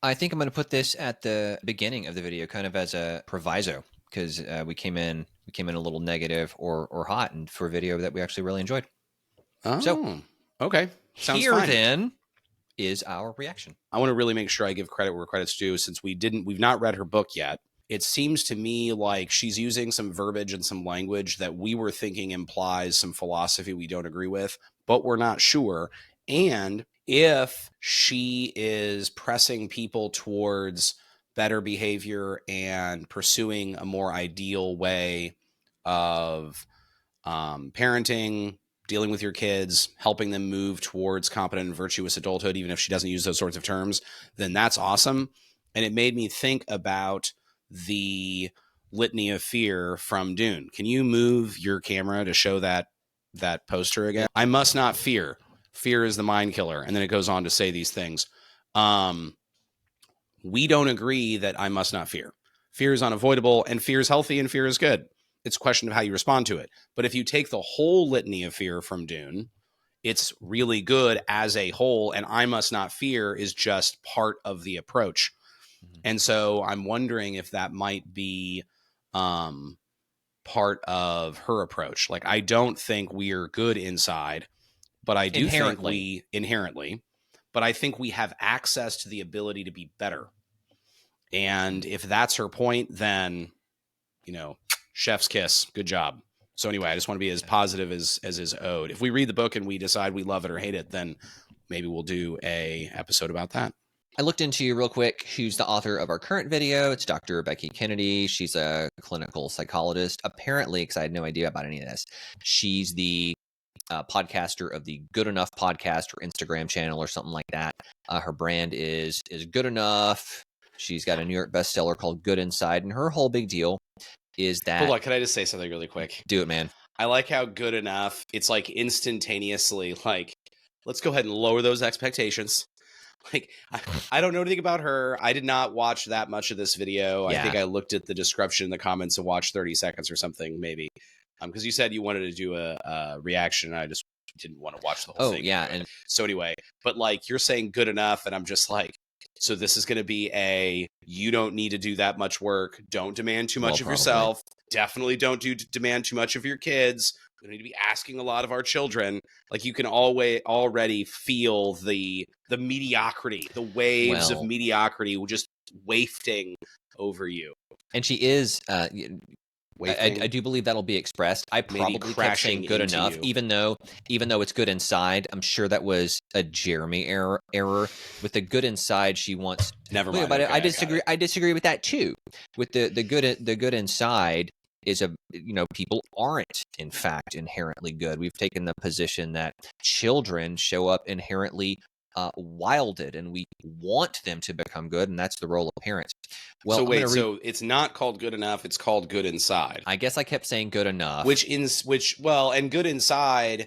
I think I'm going to put this at the beginning of the video, kind of as a proviso, because we came in a little negative or hot, and for a video that we actually really enjoyed. So, okay, sounds here fine. then is our reaction. I want to really make sure I give credit where credit's due, since we've not read her book yet. It seems to me like she's using some verbiage and some language that we were thinking implies some philosophy we don't agree with, but we're not sure. And if she is pressing people towards better behavior and pursuing a more ideal way of parenting, dealing with your kids, helping them move towards competent and virtuous adulthood, even if she doesn't use those sorts of terms, then that's awesome. And it made me think about the litany of fear from Dune. Can you move your camera to show that poster again? I must not fear. Fear is the mind killer. And then it goes on to say these things. We don't agree that I must not fear. Fear is unavoidable, and fear is healthy, and fear is good. It's a question of how you respond to it. But if you take the whole litany of fear from Dune, it's really good as a whole, and I must not fear is just part of the approach. Mm-hmm. And so I'm wondering if that might be part of her approach. Like, I don't think we're good inside, but I do think we inherently, but I think we have access to the ability to be better. And if that's her point, then, chef's kiss. Good job. So anyway, I just want to be as positive as is owed. If we read the book and we decide we love it or hate it, then maybe we'll do a episode about that. I looked into you real quick. Who's the author of our current video? It's Dr. Becky Kennedy. She's a clinical psychologist. Apparently, because I had no idea about any of this, she's the podcaster of the Good Enough podcast or Instagram channel or something like that. Her brand is Good Enough. She's got a New York bestseller called Good Inside, and her whole big deal is that... Hold on, can I just say something really quick? Do it, man. I like how Good Enough, it's like instantaneously, like, let's go ahead and lower those expectations. Like, I don't know anything about her. I did not watch that much of this video. Yeah. I think I looked at the description in the comments and watched 30 seconds or something, maybe. Because you said you wanted to do a reaction, and I just didn't want to watch the whole thing. Oh, yeah. And so anyway, but like, you're saying Good Enough, and I'm just like, so this is going to be you don't need to do that much work. Don't demand too much of yourself. Definitely don't demand too much of your kids. We need to be asking a lot of our children. Like, you can already feel the mediocrity, the waves of mediocrity just wafting over you. And she is... I do believe that'll be expressed. I probably kept saying Good Enough, even though it's Good Inside. I'm sure that was a Jeremy error. With the Good Inside, she wants... Never mind. But okay, I disagree with that too. With the Good Inside is people aren't in fact inherently good. We've taken the position that children show up inherently wilded, and we want them to become good, and that's the role of parents. Well, so wait, so it's not called Good Enough, it's called Good Inside. I guess I kept saying Good Enough. And Good Inside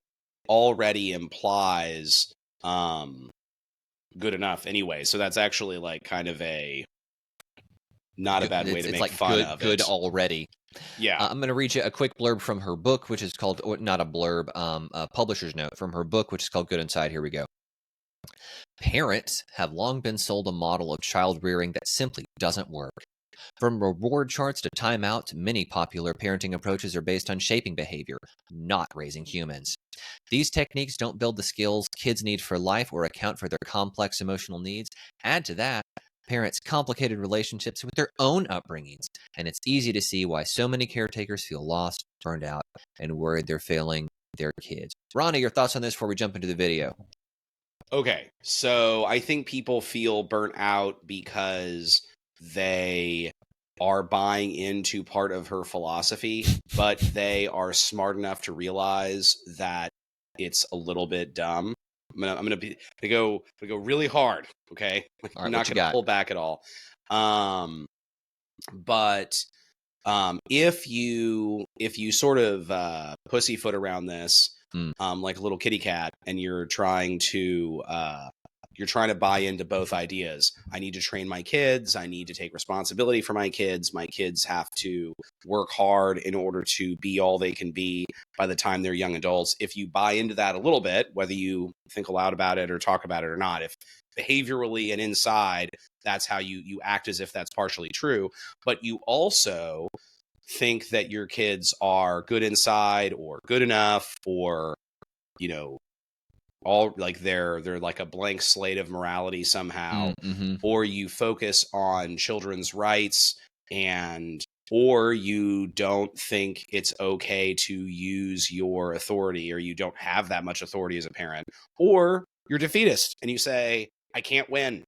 already implies good enough anyway. So that's actually like kind of not a bad way to make fun of it. Good already. Yeah. I'm going to read you a quick blurb from her book, which is called, not a blurb, a publisher's note from her book, which is called Good Inside. Here we go. Parents have long been sold a model of child rearing that simply doesn't work. From reward charts to timeouts, many popular parenting approaches are based on shaping behavior, not raising humans. These techniques don't build the skills kids need for life or account for their complex emotional needs. Add to that parents' complicated relationships with their own upbringings, and it's easy to see why so many caretakers feel lost, burned out, and worried they're failing their kids. Ronnie, your thoughts on this before we jump into the video? Okay, so I think people feel burnt out because they are buying into part of her philosophy, but they are smart enough to realize that it's a little bit dumb. I'm gonna go really hard. Okay, I'm not gonna pull back at all. But if you sort of pussyfoot around this, like a little kitty cat, and you're trying to buy into both ideas. I need to train my kids. I need to take responsibility for my kids. My kids have to work hard in order to be all they can be by the time they're young adults. If you buy into that a little bit, whether you think aloud about it or talk about it or not, if behaviorally and inside that's how you act as if that's partially true, but you also think that your kids are good inside or good enough, or, you know, all like they're like a blank slate of morality somehow, Mm-hmm. or you focus on children's rights, and or you don't think it's okay to use your authority, or you don't have that much authority as a parent, or you're defeatist and you say, I can't win.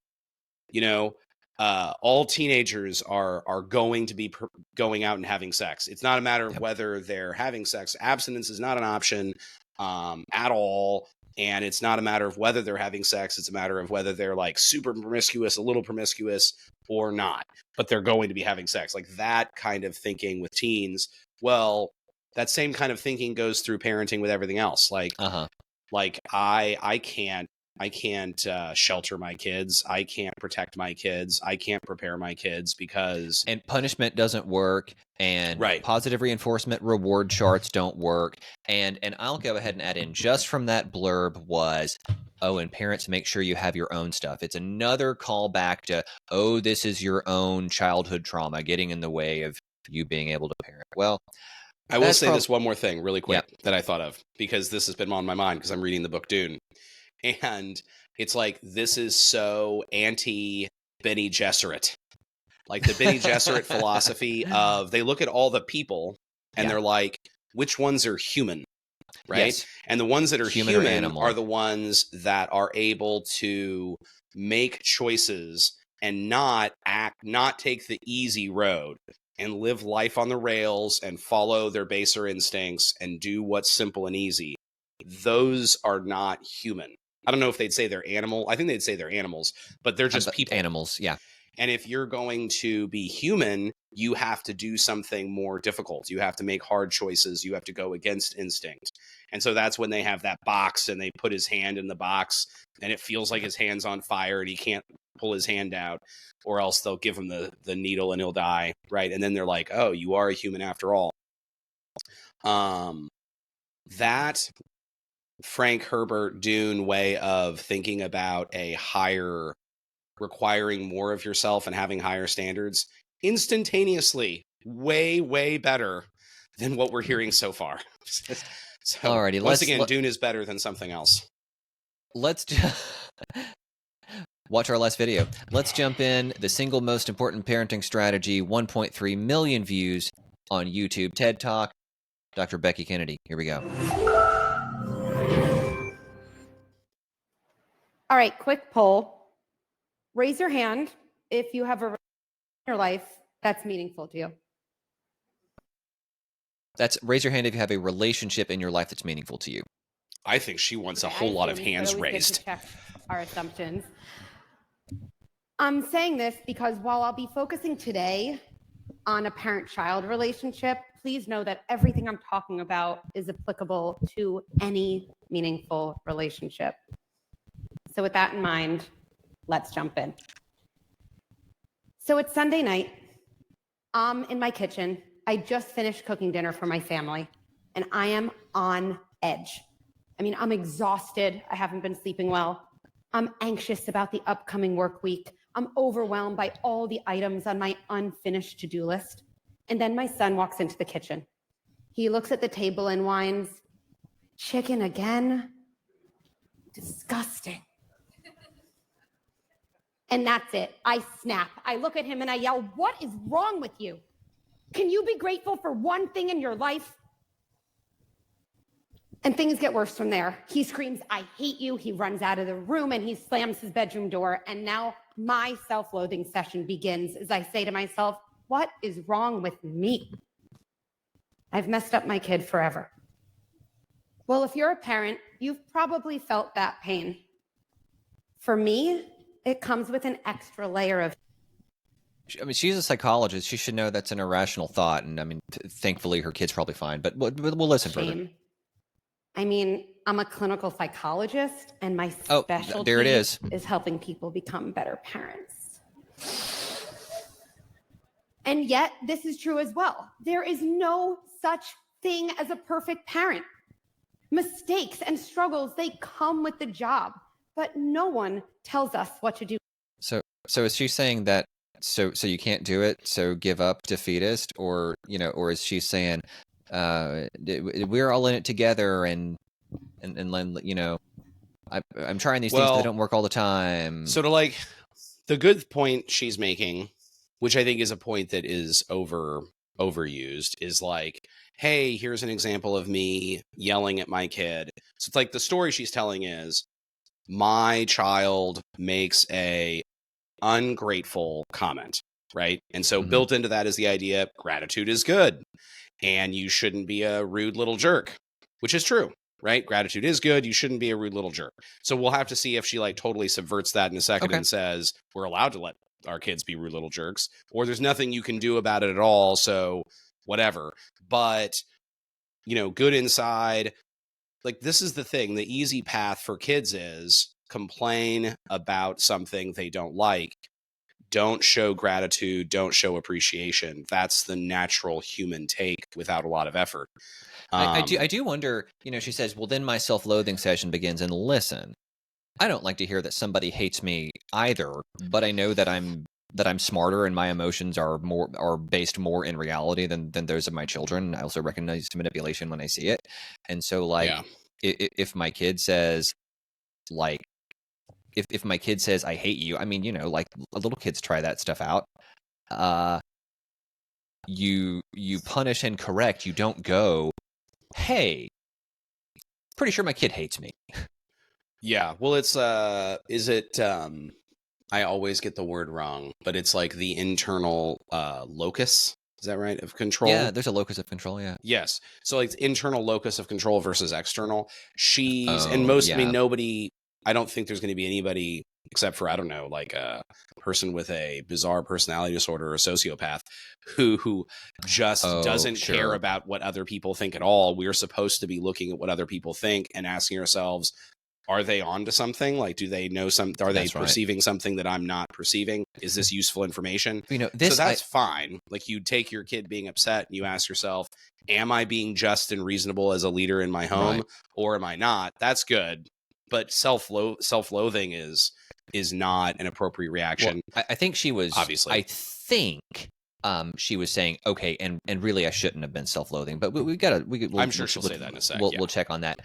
You know, all teenagers are going to be going out and having sex. It's not a matter of Yep. whether they're having sex. Abstinence is not an option at all. And it's not a matter of whether they're having sex. It's a matter of whether they're like super promiscuous, a little promiscuous, or not. But they're going to be having sex. Like that kind of thinking with teens. Well, that same kind of thinking goes through parenting with everything else. Like I can't shelter my kids. I can't protect my kids. I can't prepare my kids because... And punishment doesn't work, and Right. positive reinforcement reward charts don't work. And I'll go ahead and add in, just from that blurb was, oh, and parents, make sure you have your own stuff. It's another callback to, oh, this is your own childhood trauma getting in the way of you being able to parent. Well, I will say this one more thing really quick that I thought of, because this has been on my mind because I'm reading the book Dune. And it's like, this is so anti Bene Gesserit. Like the Bene Gesserit philosophy of, they look at all the people and they're like, which ones are human? Right. Yes. And the ones that are human or are the ones that are able to make choices and not take the easy road and live life on the rails and follow their baser instincts and do what's simple and easy. Those are not human. I don't know if they'd say they're animal. I think they'd say they're animals, but they're just people. Animals, yeah. And if you're going to be human, you have to do something more difficult. You have to make hard choices. You have to go against instinct. And so that's when they have that box and they put his hand in the box and it feels like his hand's on fire and he can't pull his hand out, or else they'll give him the needle and he'll die. Right. And then they're like, oh, you are a human after all. That Frank Herbert Dune way of thinking about a higher, requiring more of yourself and having higher standards, instantaneously way, way better than what we're hearing so far. So alrighty, once again, Dune is better than something else. Let's watch our last video. Let's jump in. The single most important parenting strategy, 1.3 million views on YouTube. TED Talk, Dr. Becky Kennedy. Here we go. All right, quick poll. Raise your hand if you have a relationship in your life that's meaningful to you. Raise your hand if you have a relationship in your life that's meaningful to you. I think she wants a whole lot of hands raised. To check our assumptions. I'm saying this because while I'll be focusing today on a parent-child relationship, please know that everything I'm talking about is applicable to any meaningful relationship. So with that in mind, let's jump in. So it's Sunday night. I'm in my kitchen. I just finished cooking dinner for my family, and I am on edge. I mean, I'm exhausted. I haven't been sleeping well. I'm anxious about the upcoming work week. I'm overwhelmed by all the items on my unfinished to-do list. And then my son walks into the kitchen. He looks at the table and whines, "Chicken again? Disgusting." And that's it. I snap. I look at him and I yell, "What is wrong with you? Can you be grateful for one thing in your life?" And things get worse from there. He screams, "I hate you." He runs out of the room and he slams his bedroom door. And now my self-loathing session begins as I say to myself, what is wrong with me? I've messed up my kid forever. Well, if you're a parent, you've probably felt that pain. For me, it comes with an extra layer of... I mean, she's a psychologist. She should know that's an irrational thought. And I mean, thankfully, her kid's probably fine. But we'll listen further. I mean, I'm a clinical psychologist, and my specialty there it is helping people become better parents. And yet, this is true as well. There is no such thing as a perfect parent. Mistakes and struggles, they come with the job, but no one tells us what to do. So So is she saying that so you can't do it, so give up, defeatist, or or is she saying we're all in it together and I'm trying these things, but they don't work all the time. So to like the good point she's making, which I think is a point that is overused, is like, hey, here's an example of me yelling at my kid. So it's like the story she's telling is my child makes a ungrateful comment, right? And so built into that is the idea gratitude is good and you shouldn't be a rude little jerk, which is true, right? Gratitude is good. You shouldn't be a rude little jerk. So we'll have to see if she like totally subverts that in a second and says we're allowed to let our kids be rude little jerks, or there's nothing you can do about it at all. So whatever. But, good inside, like this is the thing. The easy path for kids is complain about something they don't like. Don't show gratitude. Don't show appreciation. That's the natural human take without a lot of effort. I do wonder, she says, well, then my self-loathing session begins. And listen, I don't like to hear that somebody hates me either, but I know that I'm smarter and my emotions are based more in reality than those of my children. I also recognize manipulation when I see it. And so if my kid says like, if my kid says, I hate you, I mean, like little kids try that stuff out. You punish and correct. You don't go, hey, pretty sure my kid hates me. Yeah. Well, it's, is it, I always get the word wrong, but it's like the internal locus. Is that right? Of control? Yeah, there's a locus of control, yeah. Yes. So like internal locus of control versus external. Nobody, I don't think there's going to be anybody except for, I don't know, like a person with a bizarre personality disorder or a sociopath who just doesn't care about what other people think at all. We're supposed to be looking at what other people think and asking ourselves, are they onto something? Like, do they know are they perceiving something that I'm not perceiving? Is this useful information? So that's fine. Like you take your kid being upset and you ask yourself, am I being just and reasonable as a leader in my home or am I not? That's good. But self-loathing is not an appropriate reaction. Well, I think she was, obviously. I think she was saying, okay, and really I shouldn't have been self-loathing, but we got to, I'm sure she'll say that in a sec. We'll check on that.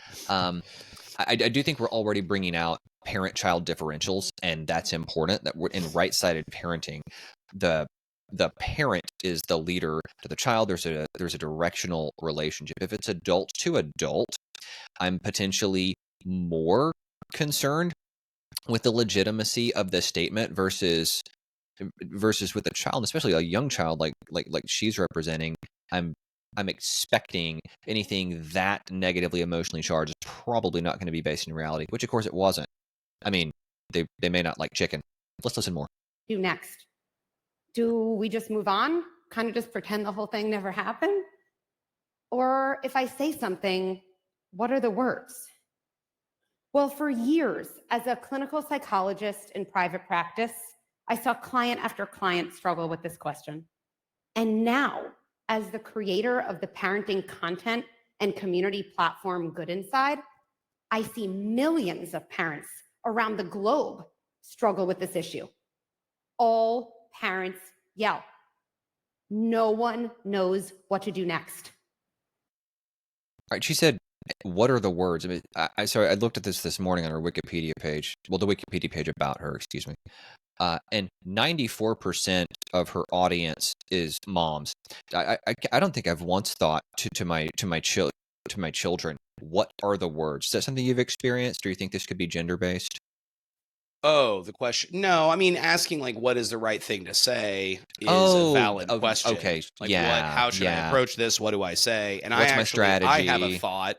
I do think we're already bringing out parent-child differentials, and that's important. That we're in right-sided parenting. The parent is the leader to the child. There's a directional relationship. If it's adult to adult, I'm potentially more concerned with the legitimacy of the statement versus with a child, especially a young child like she's representing. I'm expecting anything that negatively emotionally charged is probably not going to be based in reality, which of course it wasn't. I mean, they may not like chicken. Let's listen more. Do next? Do we just move on? Kind of just pretend the whole thing never happened? Or if I say something, what are the words? Well, for years, as a clinical psychologist in private practice, I saw client after client struggle with this question. And now, as the creator of the parenting content and community platform Good Inside, I see millions of parents around the globe struggle with this issue. All parents yell. No one knows what to do next. All right, she said, what are the words? I mean, I looked at this morning on her Wikipedia page. Well, the Wikipedia page about her, excuse me. And 94% of her audience is moms. I don't think I've once thought to my children, what are the words? Is that something you've experienced, or do you think this could be gender based? Oh, the question. No, I mean, asking like, what is the right thing to say is a valid question. Okay. Like, how should I approach this? What do I say? And what's my strategy? I have a thought.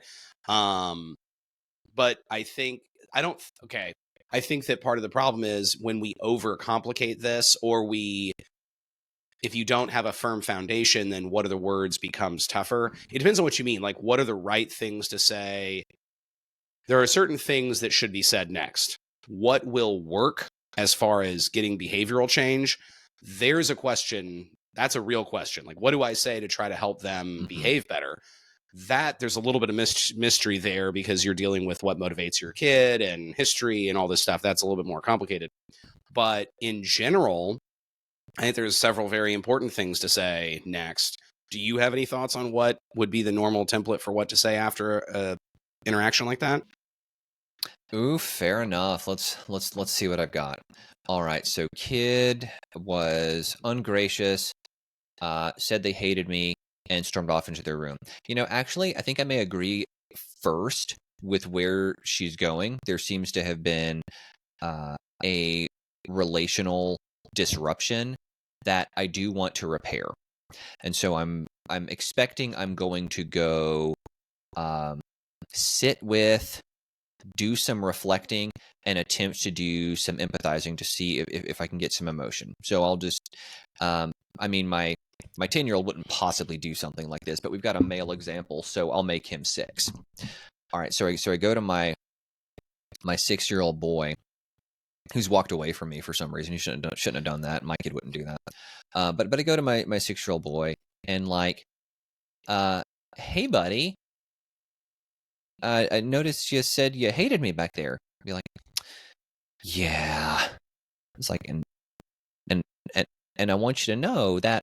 But I think, I think that part of the problem is when we overcomplicate this, or if you don't have a firm foundation, then what are the words becomes tougher. It depends on what you mean. Like, what are the right things to say? There are certain things that should be said next. What will work as far as getting behavioral change? There's a question. That's a real question. Like, what do I say to try to help them behave better? That there's a little bit of mystery there because you're dealing with what motivates your kid and history and all this stuff. That's a little bit more complicated. But in general, I think there's several very important things to say next. Do you have any thoughts on what would be the normal template for what to say after a interaction like that? Ooh, fair enough. Let's see what I've got. All right, so kid was ungracious, said they hated me, and stormed off into their room. Actually, I think I may agree first with where she's going. There seems to have been a relational disruption that I do want to repair, and so I'm expecting I'm going to go sit with, do some reflecting, and attempt to do some empathizing to see if I can get some emotion. So I'll just, my 10-year-old wouldn't possibly do something like this, but we've got a male example, so I'll make him 6. All right, so I go to my 6-year-old boy who's walked away from me for some reason. He shouldn't have done that. My kid wouldn't do that. But I go to my 6-year-old boy and hey buddy, I noticed you said you hated me back there. I'd be like, yeah. It's like, and I want you to know that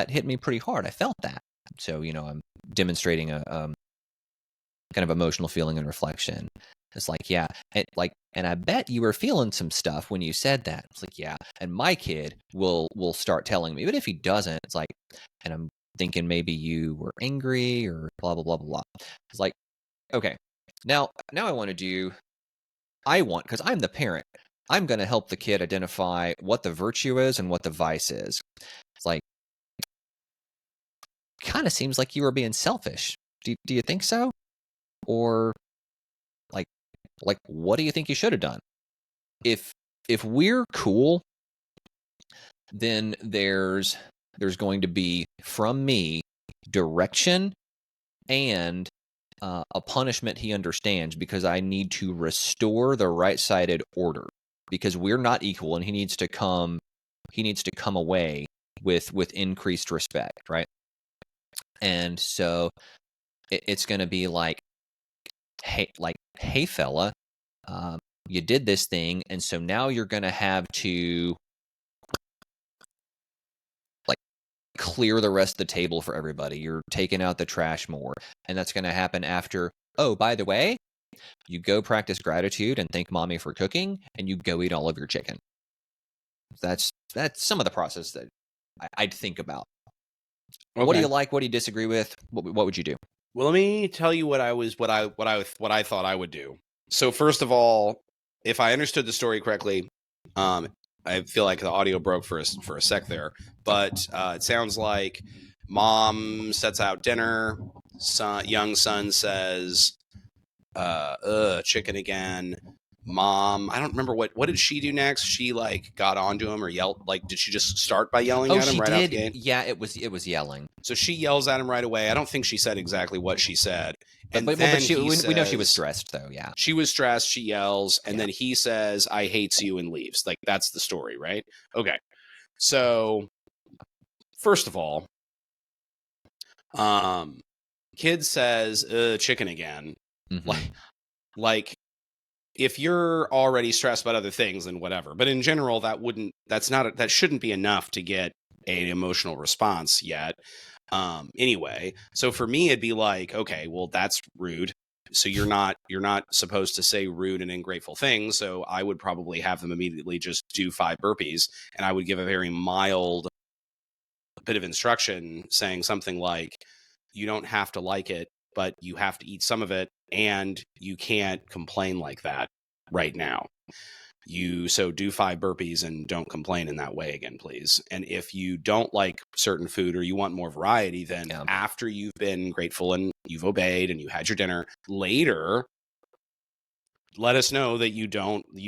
hit me pretty hard. I felt that. So, I'm demonstrating a kind of emotional feeling and reflection. It's like, yeah, and I bet you were feeling some stuff when you said that. It's like, yeah, and my kid will start telling me. But if he doesn't, it's like, and I'm thinking maybe you were angry or blah blah blah blah. It's like, okay, now I want to because I'm the parent. I'm going to help the kid identify what the virtue is and what the vice is. It's like, kind of seems like you were being selfish. Do you think so? Or like what do you think you should have done? If we're cool, then there's going to be from me direction and a punishment he understands, because I need to restore the right-sided order, because we're not equal, and he needs to come away with increased respect, right? And so it's going to be like, hey fella, you did this thing, and so now you're going to have to clear the rest of the table for everybody. You're taking out the trash more, and that's going to happen after, oh, by the way, you go practice gratitude and thank mommy for cooking, and you go eat all of your chicken. That's some of the process that I'd think about. Okay. What do you like? What do you disagree with? What would you do? Well, let me tell you what I thought I would do. So first of all, if I understood the story correctly, I feel like the audio broke for a sec there, but it sounds like mom sets out dinner. Young son says, chicken again. Mom, I don't remember what did she do next? She got onto him or yelled. Did she just start by yelling at him right out the gate? Yeah, it was yelling. So she yells at him right away. I don't think she said exactly what she said. And but we know she was stressed though. Yeah, she was stressed. She yells, and then he says, "I hates you," and leaves. That's the story, right? Okay. So first of all, kid says, "chicken again." Mm-hmm. If you're already stressed about other things, then whatever. But in general, that shouldn't be enough to get an emotional response yet. Anyway, so for me, it'd be like, okay, well, that's rude. So you're not supposed to say rude and ungrateful things. So I would probably have them immediately just do 5 burpees, and I would give a very mild bit of instruction saying something like, you don't have to like it, but you have to eat some of it, and you can't complain like that right now. So do 5 burpees and don't complain in that way again, please. And if you don't like certain food or you want more variety, then after you've been grateful and you've obeyed and you had your dinner, later let us know that you'd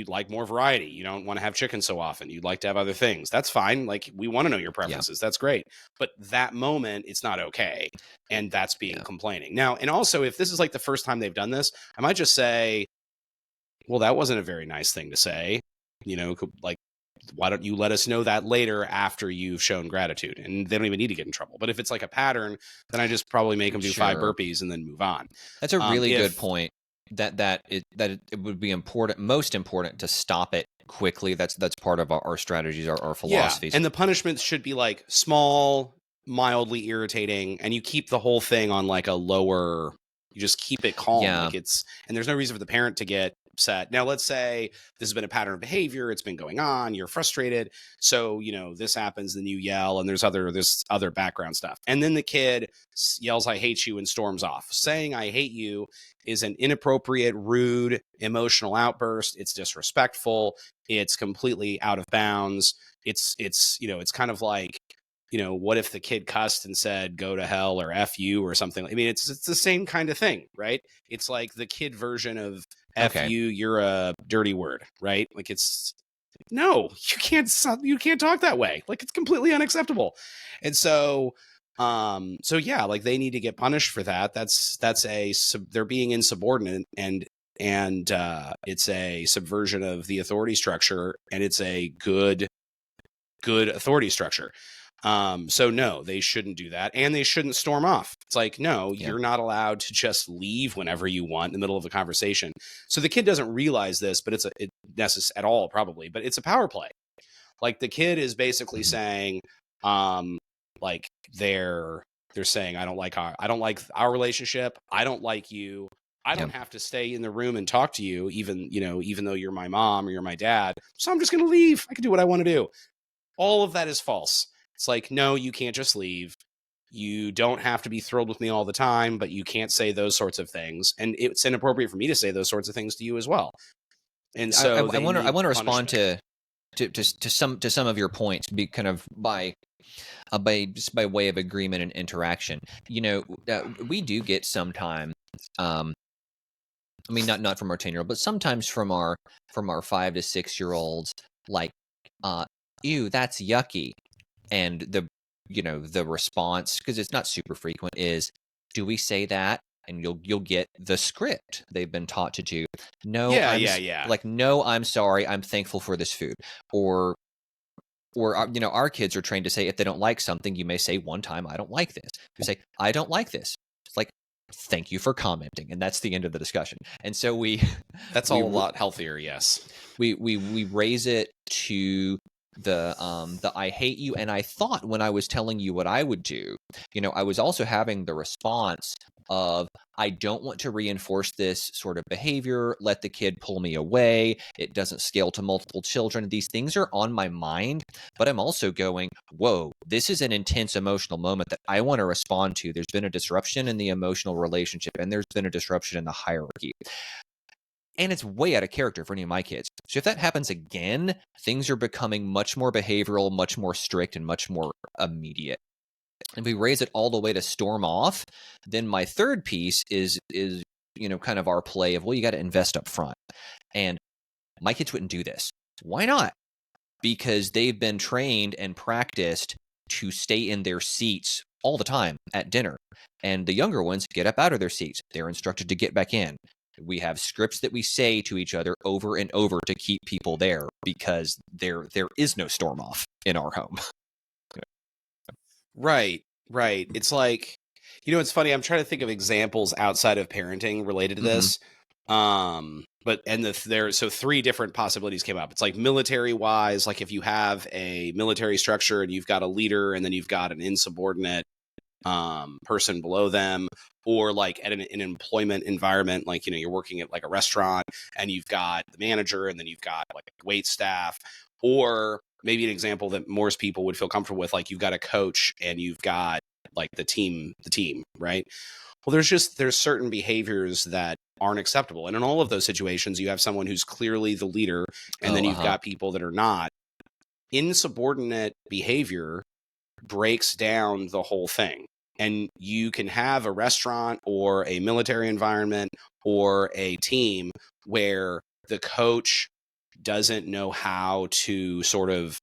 like more variety. You don't want to have chicken so often. You'd like to have other things. That's fine. We want to know your preferences. That's great. But that moment, it's not okay. And that's being complaining. Now, and also, if this is the first time they've done this, I might just say, well, that wasn't a very nice thing to say. Why don't you let us know that later after you've shown gratitude? And they don't even need to get in trouble. But if it's a pattern, then I just probably make them do 5 burpees and then move on. That's a really good point. That it would be most important to stop it quickly. That's part of our strategies, our Yeah, philosophies. and the punishments should be like small, mildly irritating, and you keep the whole thing on like a lower. You just keep it calm, Yeah. like and there's no reason for the parent to get upset. Now, let's say this has been a pattern of behavior; it's been going on. You're frustrated, so this happens. Then you yell, and there's other background stuff, and then the kid yells, "I hate you," and storms off. Saying "I hate you" is an inappropriate, rude, emotional outburst. It's disrespectful. It's completely out of bounds. It's kind of like, what if the kid cussed and said "go to hell" or "f you" or something? I mean, it's the same kind of thing, right? It's like the kid version of "f you," you're a dirty word, right? Like no, you can't talk that way. Like, it's completely unacceptable. And so yeah, like, they need to get punished for that. They're being insubordinate, and it's a subversion of the authority structure, and it's a good authority structure. So no, they shouldn't do that, and they shouldn't storm off. It's like, no, you're not allowed to just leave whenever you want in the middle of a conversation. So the kid doesn't realize this, but at all, probably, but it's a power play. Like, the kid is basically saying, like, they're saying, I don't like our relationship. I don't like you. I don't have to stay in the room and talk to you, even though you're my mom or you're my dad. So I'm just going to leave. I can do what I want to do. All of that is false. It's like, no, you can't just leave. You don't have to be thrilled with me all the time, but you can't say those sorts of things. And it's inappropriate for me to say those sorts of things to you as well. And so I want to respond to some of your points, be kind of by way of agreement and interaction. We do get sometimes, I mean, not from our 10-year-old, but sometimes from our 5 to 6 year olds, like, ew, that's yucky. And the response, because it's not super frequent, is, do we say that? And you'll get the script they've been taught to do. No, like, no, I'm sorry, I'm thankful for this food. Or our kids are trained to say, if they don't like something, you may say one time, I don't like this. You say, I don't like this. It's like, thank you for commenting, and that's the end of the discussion. And so that's all a lot healthier. Yes, we raise it to the I hate you. And I thought, when I was telling you what I would do, I was also having the response of, I don't want to reinforce this sort of behavior. Let the kid pull me away. It doesn't scale to multiple children. These things are on my mind, but I'm also going, whoa, this is an intense emotional moment that I want to respond to. There's been a disruption in the emotional relationship, and there's been a disruption in the hierarchy. And it's way out of character for any of my kids. So if that happens again, things are becoming much more behavioral, much more strict, and much more immediate. And we raise it all the way to storm off. Then my third piece is kind of our play of, well, you got to invest up front. And my kids wouldn't do this. Why not? Because they've been trained and practiced to stay in their seats all the time at dinner. And the younger ones get up out of their seats. They're instructed to get back in. We have scripts that we say to each other over and over to keep people there, because there is no storm off in our home. Right. It's like, it's funny. I'm trying to think of examples outside of parenting related to this. So 3 different possibilities came up. It's like, military wise, like, if you have a military structure and you've got a leader and then you've got an insubordinate person below them, or like at an employment environment, like, you're working at like a restaurant and you've got the manager and then you've got like wait staff, or maybe an example that most people would feel comfortable with, like, you've got a coach and you've got like the team, right? Well, there's certain behaviors that aren't acceptable. And in all of those situations, you have someone who's clearly the leader, and then you've got people that are not. Insubordinate behavior breaks down the whole thing. And you can have a restaurant or a military environment or a team where the coach doesn't know how to sort of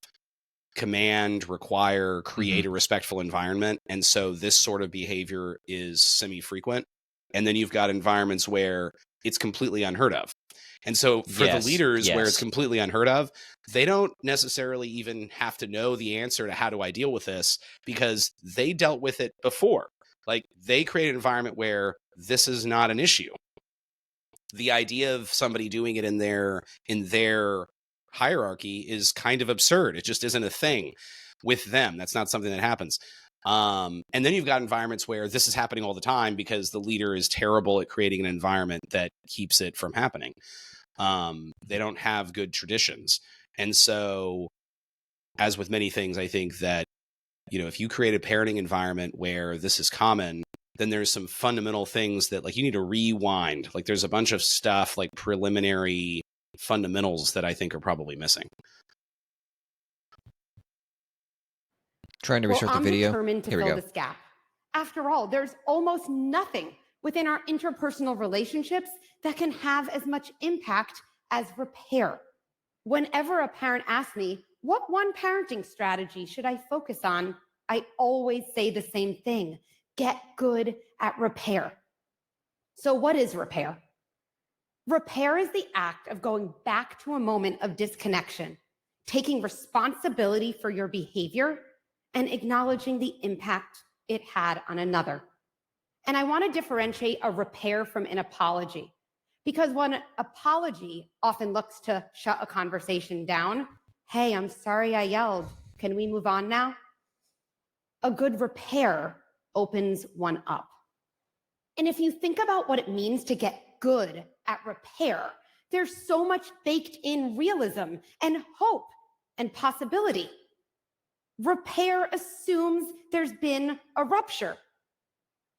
command, require, create a respectful environment. And so this sort of behavior is semi-frequent. And then you've got environments where it's completely unheard of. And so for the leaders where it's completely unheard of, they don't necessarily even have to know the answer to how do I deal with this, because they dealt with it before. Like, they create an environment where this is not an issue. The idea of somebody doing it in their hierarchy is kind of absurd. It just isn't a thing with them. That's not something that happens. And then you've got environments where this is happening all the time because the leader is terrible at creating an environment that keeps it from happening. They don't have good traditions. And so, as with many things, I think that, if you create a parenting environment where this is common, then there's some fundamental things that, like, you need to rewind. Like, there's a bunch of stuff, like preliminary fundamentals, that I think are probably missing. Trying to restart the video. I'm determined to fill this gap. After all, there's almost nothing within our interpersonal relationships that can have as much impact as repair. Whenever a parent asks me, what one parenting strategy should I focus on? I always say the same thing: get good at repair. So what is repair? Repair is the act of going back to a moment of disconnection, taking responsibility for your behavior, and acknowledging the impact it had on another. And I want to differentiate a repair from an apology, because one apology often looks to shut a conversation down. Hey, I'm sorry I yelled. Can we move on now? A good repair opens one up. And if you think about what it means to get good at repair, there's so much baked in realism and hope and possibility. Repair assumes there's been a rupture.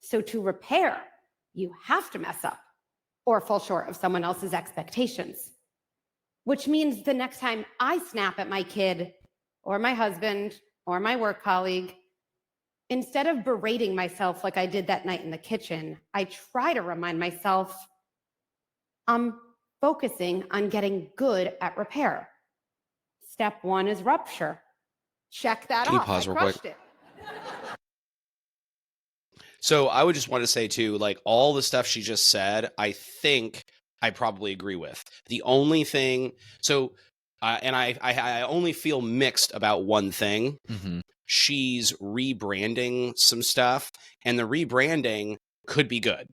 So to repair, you have to mess up or fall short of someone else's expectations, which means the next time I snap at my kid or my husband or my work colleague, instead of berating myself like I did that night in the kitchen, I try to remind myself I'm focusing on getting good at repair. Step one is rupture. Check that Can you off. pause I real quick? crushed it. So I would just want to say too, like, all the stuff she just said, I think I probably agree with. The only thing, and I only feel mixed about one thing. Mm-hmm. She's rebranding some stuff, and the rebranding could be good,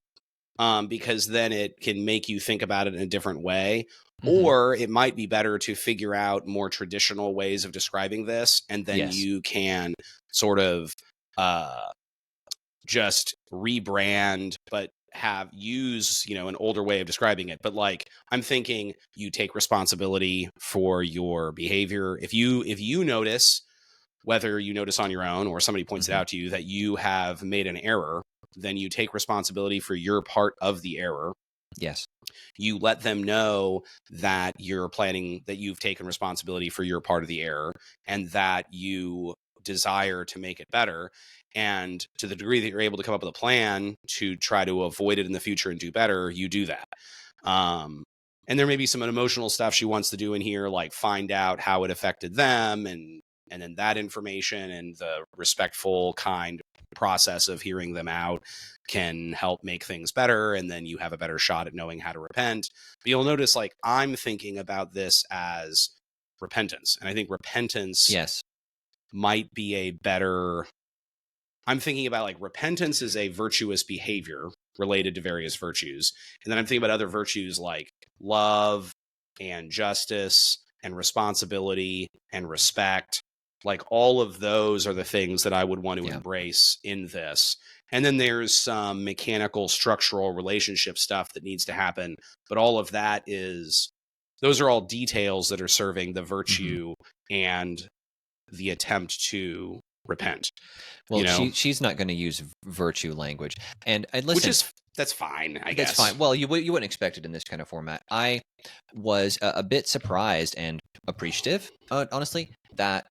because then it can make you think about it in a different way. Mm-hmm. Or it might be better to figure out more traditional ways of describing this, and then you can sort of just rebrand, but use an older way of describing it. But, like, I'm thinking you take responsibility for your behavior. If you notice, whether you notice on your own or somebody points it out to you, that you have made an error, then you take responsibility for your part of the error. Yes. You let them know that that you've taken responsibility for your part of the error, and that you desire to make it better. And to the degree that you're able to come up with a plan to try to avoid it in the future and do better, you do that. And there may be some emotional stuff she wants to do in here, like find out how it affected them, and then that information and the respectful, kind process of hearing them out can help make things better, and then you have a better shot at knowing how to repent. But you'll notice, like, I'm thinking about this as repentance, and I think repentance might be a better... I'm thinking about, like, repentance is a virtuous behavior related to various virtues, and then I'm thinking about other virtues like love and justice and responsibility and respect. Like, all of those are the things that I would want to embrace in this. And then there's some mechanical, structural relationship stuff that needs to happen. But all of that those are all details that are serving the virtue and the attempt to repent. Well, she's not going to use virtue language. And listen, that's fine, I guess. That's fine. Well, you wouldn't expect it in this kind of format. I was a bit surprised and appreciative, honestly, that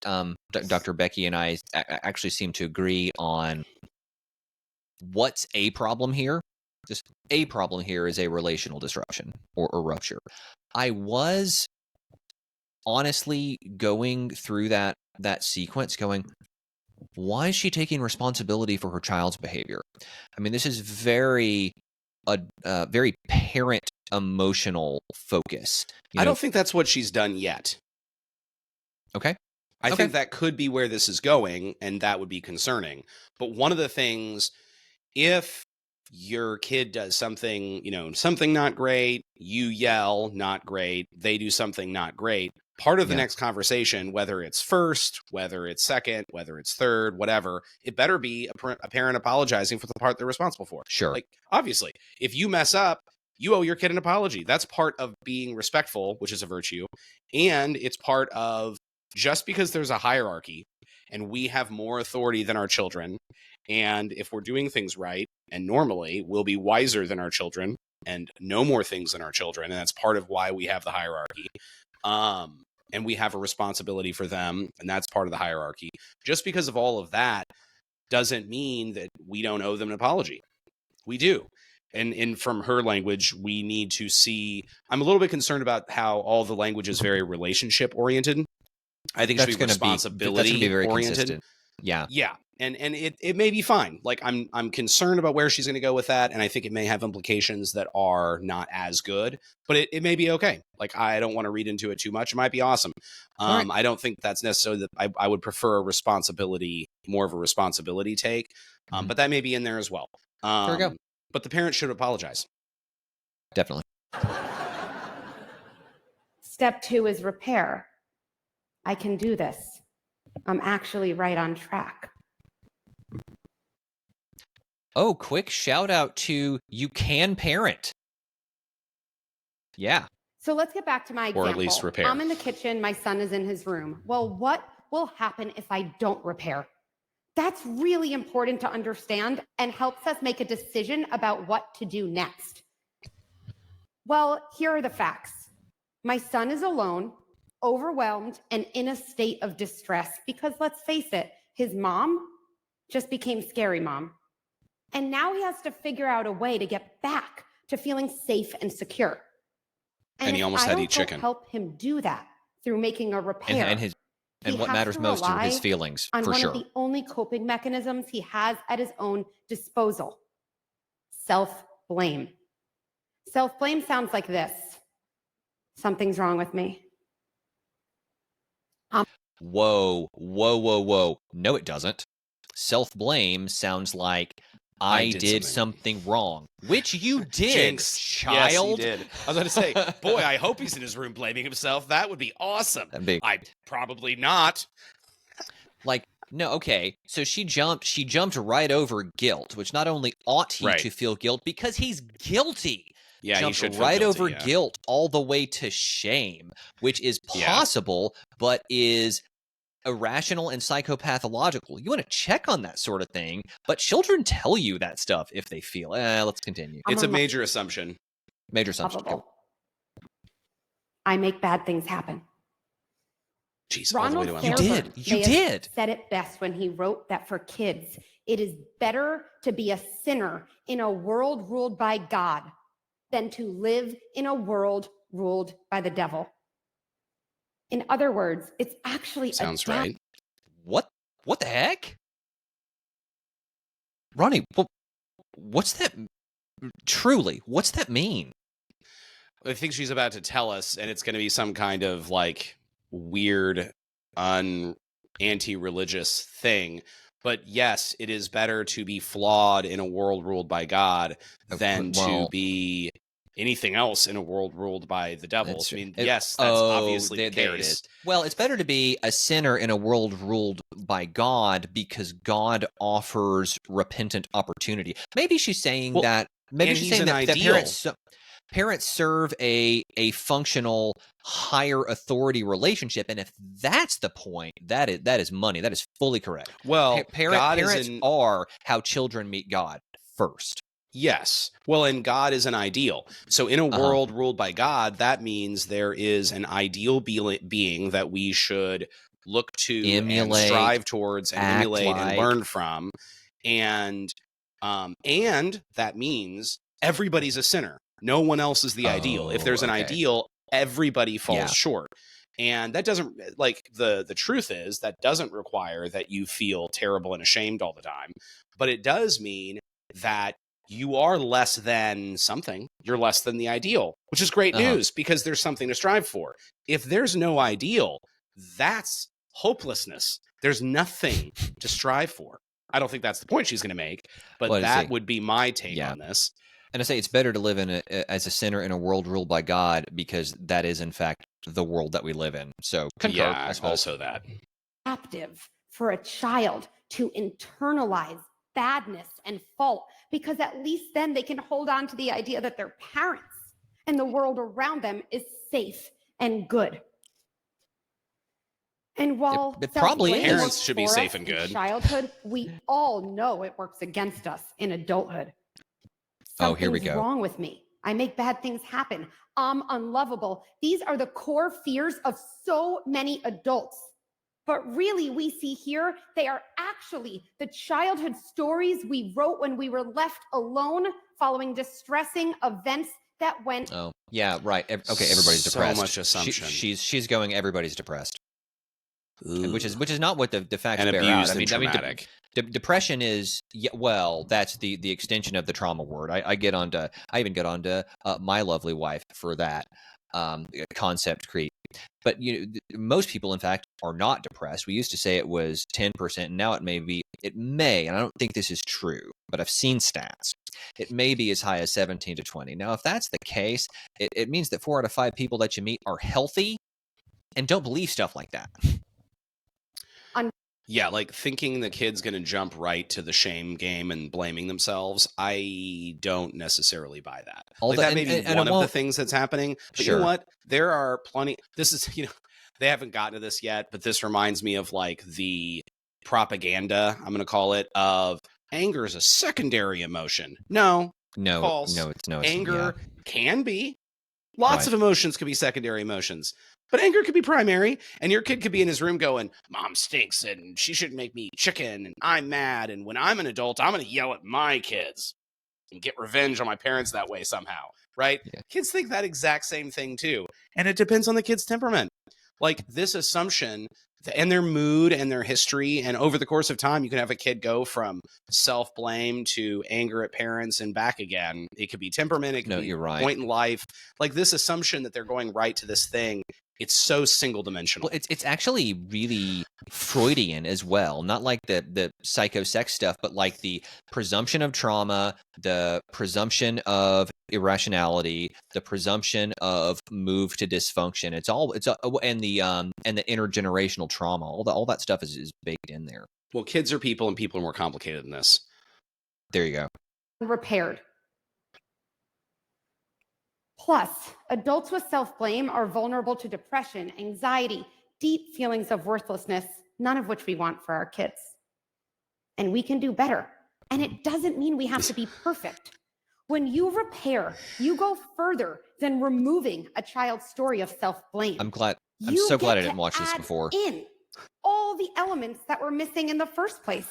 Dr. Becky and I actually seem to agree on what's a problem here. Just a problem here is a relational disruption or rupture. I was honestly going through that sequence going, why is she taking responsibility for her child's behavior? I mean, this is very parent emotional focus. I don't think that's what she's done yet. Okay. I think that could be where this is going, and that would be concerning. But one of the things, if your kid does something, something not great, you yell, not great, they do something not great, part of the next conversation, whether it's first, whether it's second, whether it's third, whatever, it better be a parent apologizing for the part they're responsible for. Sure. Like, obviously, if you mess up, you owe your kid an apology. That's part of being respectful, which is a virtue. And it's part of, just because there's a hierarchy and we have more authority than our children, and if we're doing things right, and normally we'll be wiser than our children and know more things than our children, and that's part of why we have the hierarchy. And we have a responsibility for them, and that's part of the hierarchy. Just because of all of that doesn't mean that we don't owe them an apology. We do. And from her language, we need to see, I'm a little bit concerned about how all the language is very relationship oriented. I think it should be responsibility oriented. Yeah. Yeah. And it may be fine. Like, I'm concerned about where she's going to go with that. And I think it may have implications that are not as good, but it may be okay. Like, I don't want to read into it too much. It might be awesome. Right. I don't think that's necessarily that. I would prefer more of a responsibility take. But that may be in there as well. There we go. But the parents should apologize. Definitely. Step 2 is repair. I can do this. I'm actually right on track. Oh, quick shout out to You Can Parent. Yeah. So let's get back to my example. Or at least repair. I'm in the kitchen. My son is in his room. Well, what will happen if I don't repair? That's really important to understand and helps us make a decision about what to do next. Well, here are the facts. My son is alone, overwhelmed, and in a state of distress because, let's face it, his mom just became scary mom. And now he has to figure out a way to get back to feeling safe and secure. And he almost had to eat chicken. Help him do that through making a repair. And what matters most are his feelings, on for one sure. of the only coping mechanisms he has at his own disposal: self-blame. Self-blame sounds like this: something's wrong with me. Whoa. No, it doesn't. Self-blame sounds like I did something wrong, which you did, Jinx. child. Yes, you did. I was going to say, boy, I hope he's in his room blaming himself. That would be awesome. I probably not. Like, no, okay. So she jumped right over guilt, which not only ought he to feel guilt because he's guilty. Yeah, jumped he should feel right guilty, over guilt all the way to shame, which is possible, but is irrational and psychopathological. You want to check on that sort of thing, but children tell you that stuff if they feel. Let's continue. It's a major assumption. Major assumption. I make bad things happen. Jeez, Ronald you did. Said it best when he wrote that for kids, it is better to be a sinner in a world ruled by God than to live in a world ruled by the devil. In other words, it's actually sounds right. What the heck? Ronnie, what's that? Truly, what's that mean? I think she's about to tell us, and it's going to be some kind of like weird, anti-religious thing. But yes, it is better to be flawed in a world ruled by God than to be anything else in a world ruled by the devil. I mean, yes, that's obviously the case. There it is. Well, it's better to be a sinner in a world ruled by God because God offers repentant opportunity. Maybe she's saying that. Maybe she's saying that parents serve a functional higher authority relationship, and if that's the point, that is money. That is fully correct. Well, parents are how children meet God first. Yes. Well, and God is an ideal. So in a world ruled by God, that means there is an ideal being that we should look to, emulate, and strive towards, and emulate and learn from. And that means everybody's a sinner. No one else is the ideal. If there's an ideal, everybody falls short. And that doesn't, like, the truth is that doesn't require that you feel terrible and ashamed all the time. But it does mean that you are less than something. You're less than the ideal, which is great news because there's something to strive for. If there's no ideal, that's hopelessness. There's nothing to strive for. I don't think that's the point she's going to make, but that would be my take on this. And I say it's better to live as a sinner in a world ruled by God because that is, in fact, the world that we live in. So concur, Yeah, I suppose. also that. Captive for a child to internalize badness and fault, because at least then they can hold on to the idea that their parents and the world around them is safe and good. And while It probably self-blame is. Parents works should be for safe us and in good. childhood, we all know it works against us in adulthood. Oh, here we Something's go. wrong with me. I make bad things happen. I'm unlovable. These are the core fears of so many adults. But really, we see here, they are actually the childhood stories we wrote when we were left alone following distressing events that went. Oh, yeah, right. Okay, everybody's So depressed. much assumption. She's going, everybody's depressed. Which is not what the facts and bear abused out. and traumatic. Depression is, yeah, well, that's the extension of the trauma word. I even get onto My Lovely Wife for that concept creep. But most people, in fact, are not depressed. We used to say it was 10%, and now it may, and I don't think this is true, but I've seen stats. It may be as high as 17 to 20. Now, if that's the case, it means that 4 out of 5 people that you meet are healthy and don't believe stuff like that. Yeah, like thinking the kid's going to jump right to the shame game and blaming themselves. I don't necessarily buy that. That may be one of the things that's happening. But you know what? There are plenty. This is, they haven't gotten to this yet, but this reminds me of like the propaganda, I'm going to call it, of anger is a secondary emotion. No, false. No, it's anger can be. Lots of emotions could be secondary emotions. But anger could be primary, and your kid could be in his room going, Mom stinks, and she shouldn't make me chicken, and I'm mad, and when I'm an adult, I'm going to yell at my kids and get revenge on my parents that way somehow, right? Yeah. Kids think that exact same thing, too. And it depends on the kid's temperament. Like, this assumption, and their mood and their history, and over the course of time, you can have a kid go from self-blame to anger at parents and back again. It could be temperament, it could be you're right. Point in life. Like, this assumption that they're going right to this thing, it's so single-dimensional. Well, it's actually really Freudian as well. Not like the psychosex stuff, but like the presumption of trauma, the presumption of irrationality, the presumption of move to dysfunction. And the intergenerational trauma. All that stuff is baked in there. Well, kids are people, and people are more complicated than this. There you go. Repaired. Plus, adults with self-blame are vulnerable to depression, anxiety, deep feelings of worthlessness, none of which we want for our kids. And we can do better. And it doesn't mean we have to be perfect. When you repair, you go further than removing a child's story of self-blame. I'm so glad I didn't watch this before. In all the elements that were missing in the first place.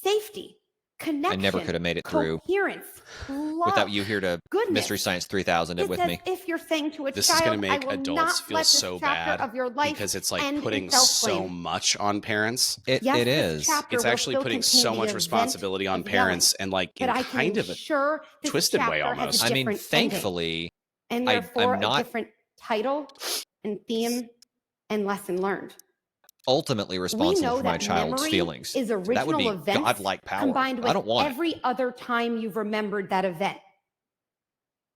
Safety, connection, I never could have made it through coherence, love, without you here to goodness. Mystery Science 3000 it with me. If you're saying to a this child, is going to make I will adults not feel let this so chapter bad of your life because it's like end putting in self-blame. so much on parents. It is. It's actually putting so much responsibility on parents, and like in kind of a twisted way almost. I mean, thankfully, and therefore I'm not a different title and theme and lesson learned. Ultimately responsible for my child's feelings. Is original that would be events godlike power. Combined with I don't want every other time you've remembered that event.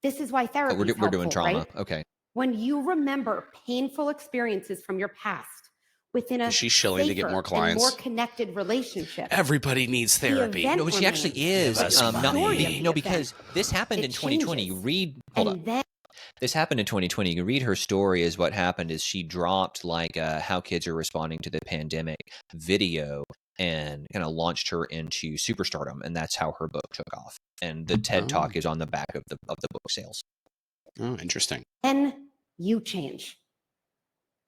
This is why therapy is helpful, we're doing trauma. right? Okay. When you remember painful experiences from your past within a she's shilling to get more clients, more connected relationship. Everybody needs therapy. No, she actually is. Because this happened in 2020. You read. This happened in 2020. You read her story. Is what happened is she dropped like how kids are responding to the pandemic video and kind of launched her into superstardom, and that's how her book took off. And the TED Talk is on the back of the book sales. Oh, interesting. Then you change.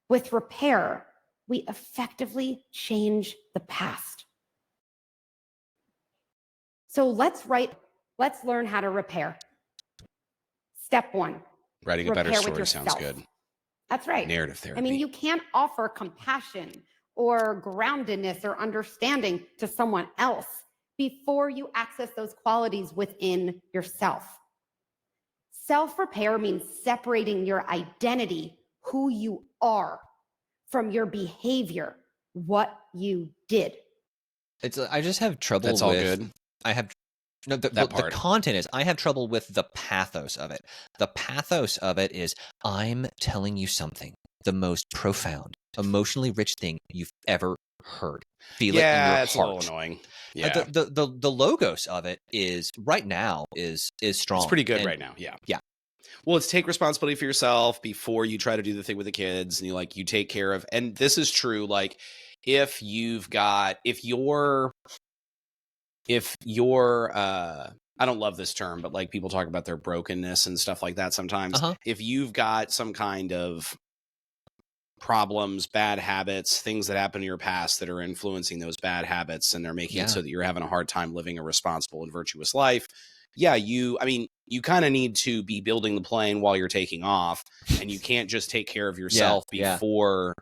With repair, we effectively change the past. So let's learn how to repair. Step 1. Writing a better story sounds good. That's right. Narrative therapy. I mean, you can't offer compassion or groundedness or understanding to someone else before you access those qualities within yourself. Self-repair means separating your identity, who you are, from your behavior, what you did. I just have trouble with... That's all good. The content is, I have trouble with the pathos of it. The pathos of it is, I'm telling you something the most profound, emotionally rich thing you've ever heard. Feel it in your Yeah, it's heart. a little annoying. Yeah, The logos of it is right now is strong. it's pretty good right now. Yeah. Yeah. Well, it's take responsibility for yourself before you try to do the thing with the kids, and you take care of. And this is true. Like, if you're I don't love this term, but like people talk about their brokenness and stuff like that sometimes. If you've got some kind of problems, bad habits, things that happen in your past that are influencing those bad habits, and they're making it so that you're having a hard time living a responsible and virtuous life. Yeah, you kind of need to be building the plane while you're taking off, and you can't just take care of yourself before,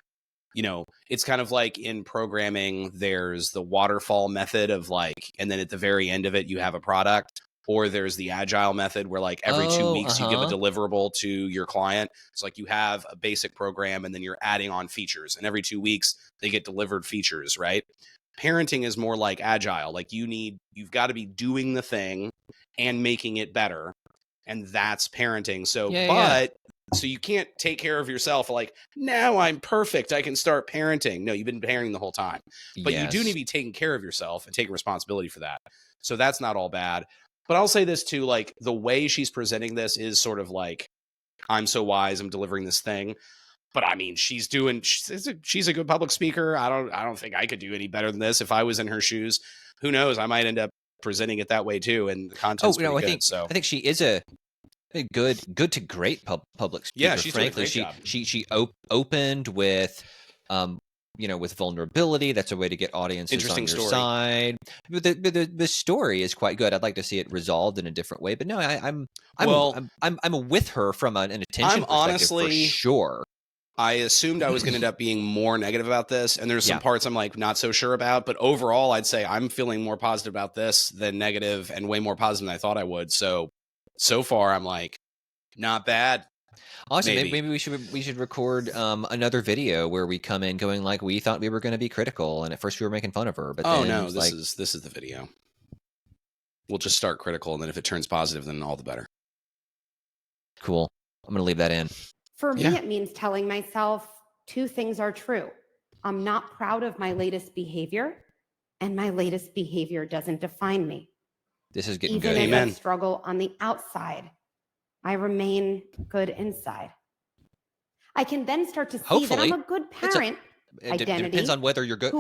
it's kind of like in programming, there's the waterfall method of like, and then at the very end of it, you have a product. Or there's the agile method where like every 2 weeks you give a deliverable to your client. It's like you have a basic program and then you're adding on features, and every 2 weeks they get delivered features, right? Parenting is more like agile. Like you've got to be doing the thing and making it better. And that's parenting. So, so you can't take care of yourself like, now I'm perfect, I can start parenting. No, you've been parenting the whole time. But you do need to be taking care of yourself and taking responsibility for that. So that's not all bad. But I'll say this too, like the way she's presenting this is sort of like, I'm so wise, I'm delivering this thing. But I mean, she's a good public speaker. I don't think I could do any better than this if I was in her shoes. Who knows? I might end up presenting it that way too, and the content's pretty good. I think she is a good to great public speaker. Yeah, she's frankly, doing a great job. She opened with with vulnerability. That's a way to get audiences on your side. But the story is quite good. I'd like to see it resolved in a different way. But no, I'm with her from an attention perspective, honestly, for sure. I assumed I was going to end up being more negative about this, and there's some parts I'm like not so sure about. But overall, I'd say I'm feeling more positive about this than negative, and way more positive than I thought I would. So far, I'm like, not bad. Awesome. Maybe we should record another video where we come in going like, we thought we were going to be critical, and at first we were making fun of her. But this is the video. We'll just start critical, and then if it turns positive, then all the better. Cool. I'm going to leave that in. For me, it means telling myself two things are true. I'm not proud of my latest behavior, and my latest behavior doesn't define me. This is getting good. Even if I struggle on the outside, I remain good inside. I can then start to see that I'm a good parent. It depends on whether you're good.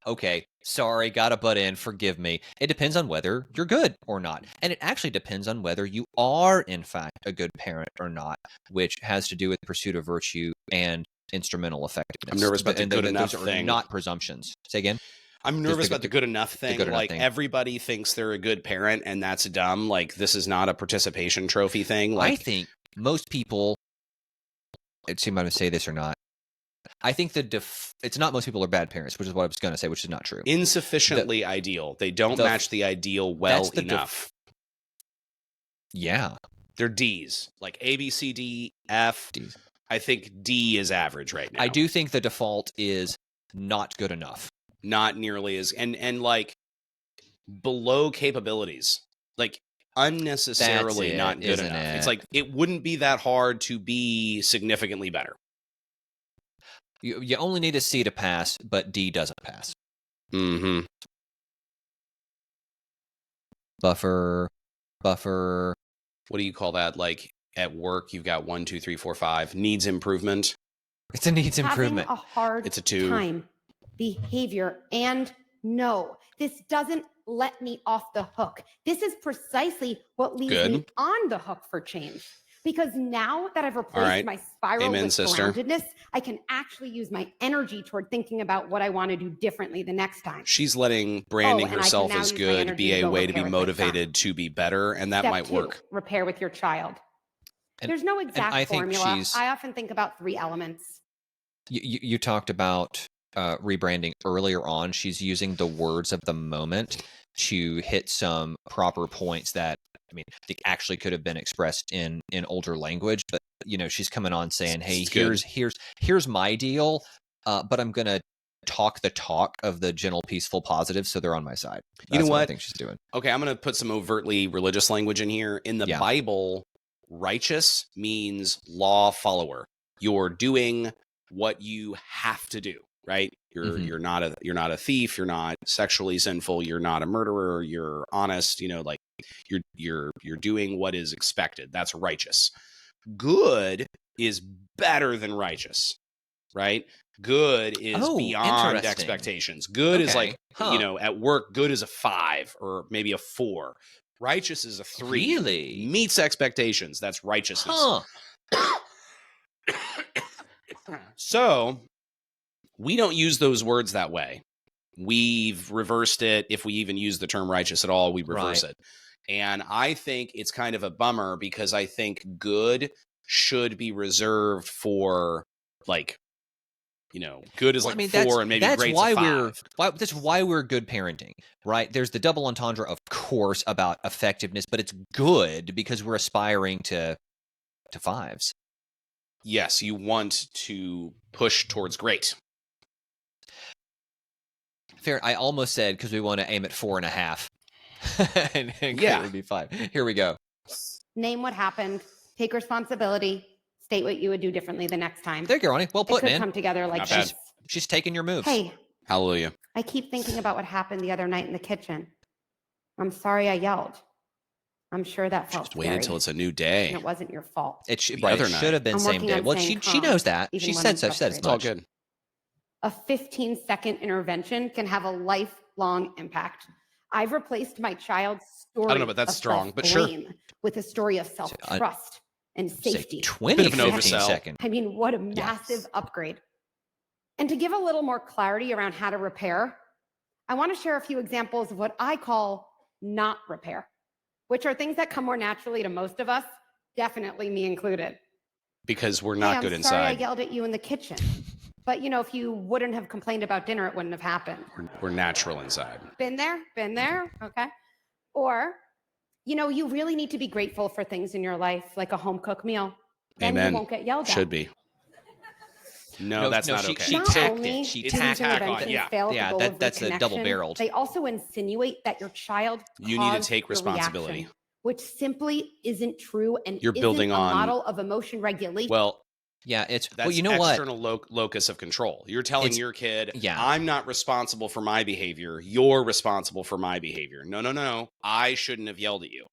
Okay, sorry, gotta butt in. Forgive me. It depends on whether you're good or not. And it actually depends on whether you are, in fact, a good parent or not, which has to do with pursuit of virtue and instrumental effectiveness. I'm nervous about the good enough those thing. Are not presumptions. Say again? I'm nervous about the good enough thing. Everybody thinks they're a good parent, and that's dumb. Like, this is not a participation trophy thing. Like, I think most people, see if I'm going to say this or not, I think it's not most people are bad parents, which is what I was going to say, which is not true. Insufficiently ideal. They don't match the ideal well enough. Yeah. They're Ds. Like A, B, C, D, F. Ds. I think D is average right now. I do think the default is not good enough. Not nearly as, and like below capabilities. Like unnecessarily not good enough. It's like, it wouldn't be that hard to be significantly better. You only need a C to pass, but D doesn't pass. Mm-hmm. Buffer. What do you call that? Like at work, you've got 1, 2, 3, 4, 5. Needs improvement. It's a needs improvement. Having a hard it's a 2. time. Behavior. And no, this doesn't let me off the hook. This is precisely what leaves me on the hook for change. Because now that I've replaced my spiral with groundedness, I can actually use my energy toward thinking about what I want to do differently the next time. She's letting branding herself as good be a way to be motivated to be better, and that might work. Repair with your child. There's no exact formula. I often think about 3 elements. You talked about rebranding earlier on. She's using the words of the moment to hit some proper points that, I think actually could have been expressed in older language, but she's coming on saying, "Hey, here's my deal, but I'm gonna talk the talk of the gentle, peaceful, positive, so they're on my side." That's what I think she's doing. Okay, I'm gonna put some overtly religious language in here. In the Bible, righteous means law follower. You're doing what you have to do, right? You're Mhm. you're not a thief, you're not sexually sinful, you're not a murderer, you're honest, like you're doing what is expected. That's righteous. Good is better than righteous, right? Good is Oh, beyond interesting. expectations. Good is like, Huh. at work, good is a 5 or maybe a 4. Righteous is a 3. Really? Meets expectations. That's righteousness. Huh. So we don't use those words that way. We've reversed it. If we even use the term righteous at all, we reverse it. And I think it's kind of a bummer because I think good should be reserved for like, good is Well, I like mean, 4 and maybe great's a 5. that's why we're good parenting, right? There's the double entendre, of course, about effectiveness, but it's good because we're aspiring to 5s. Yes, you want to push towards great. Fair. I almost said because we want to aim at 4.5. and Yeah. it would be 5. Here we go. Name what happened. Take responsibility. State what you would do differently the next time. There you go, Ronnie. Well It put, could man. come together like Not bad. this. She's taking your moves. Hey, Hallelujah. I keep thinking about what happened the other night in the kitchen. I'm sorry I yelled. I'm sure that felt Just wait scary, until it's a new day. and it wasn't your fault. It should The other should have been I'm same working day. on Well, staying she calm, knows that. even She when said I'm so. She said as It's all much. good. A 15-second intervention can have a lifelong impact. I've replaced my child's story. I don't know, but that's of strong, but sure. self-blame with a story of self-trust and Say safety. 20, Bit of an 15 oversell. second. I mean, what a massive upgrade. And to give a little more clarity around how to repair, I want to share a few examples of what I call not repair, which are things that come more naturally to most of us, definitely me included. Because we're Hey, not I'm good sorry I inside. yelled at you in the kitchen. But if you wouldn't have complained about dinner, it wouldn't have happened. We're natural inside. Been there, okay. Or, you really need to be grateful for things in your life, like a home-cooked meal. Then Amen. you won't get yelled at. Should be. No, that's not okay. She Not tacked only it. She do tacked these tack on, interventions yeah. fail at the Yeah, goal of that's a reconnection, double-barreled. They also insinuate that your child You need to caused take the responsibility. reaction, which simply isn't true and You're building isn't a on- model of emotion regulation. Well, Yeah, it's that's well, you know what? external locus of control. You're telling It's- your kid, yeah. I'm not responsible for my behavior. You're responsible for my behavior. No. I shouldn't have yelled at you.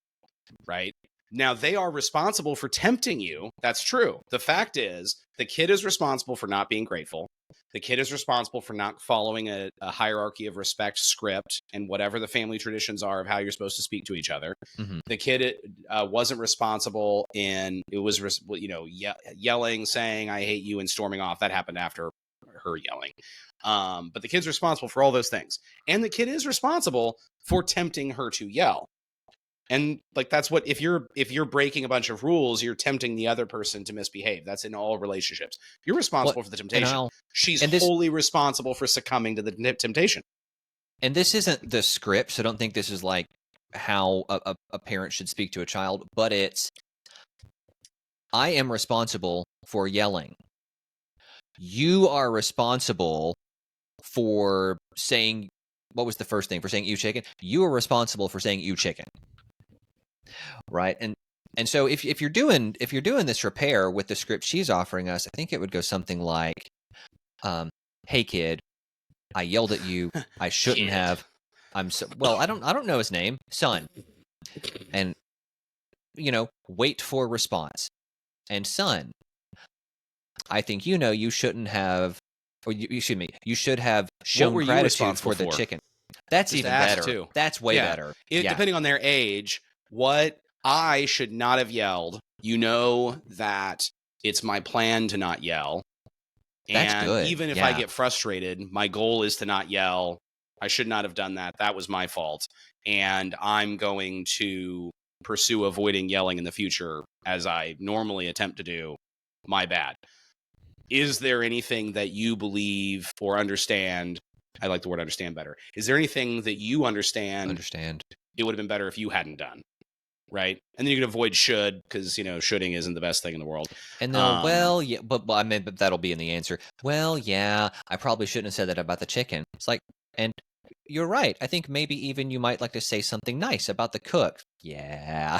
Right? Now, they are responsible for tempting you. That's true. The fact is, the kid is responsible for not being grateful. The kid is responsible for not following a hierarchy of respect script and whatever the family traditions are of how you're supposed to speak to each other. Mhm. The kid wasn't responsible in, it was, yelling, saying, I hate you, and storming off. That happened after her yelling. But the kid's responsible for all those things. And the kid is responsible for tempting her to yell. And like, that's what, if you're breaking a bunch of rules, you're tempting the other person to misbehave. That's in all relationships. You're responsible for the temptation. She's wholly responsible for succumbing to the temptation. And this isn't the script, so don't think this is like how a parent should speak to a child, but it's, I am responsible for yelling. You are responsible for saying, what was the first thing? For saying "you chicken"? You are responsible for saying "you chicken." Right? And so if you're doing this repair with the script she's offering us, I think it would go something like, hey kid, I yelled at you. I shouldn't have. I don't know his name. Son. And wait for response. And son, I think you shouldn't have, or you should have shown gratitude for the chicken. That's Just even ask better. too. That's way better. Depending on their age, what I should not have yelled, that it's my plan to not yell. That's and good. Even if I get frustrated, my goal is to not yell. I should not have done that. That was my fault. And I'm going to pursue avoiding yelling in the future as I normally attempt to do. My bad. Is there anything that you believe or understand? I like the word understand better. Is there anything that you understand it would have been better if you hadn't done? Right? And then you can avoid should, because, shoulding isn't the best thing in the world. And then, but that'll be in the answer. Well, yeah, I probably shouldn't have said that about the chicken. It's like, and you're right. I think maybe even you might like to say something nice about the cook. Yeah.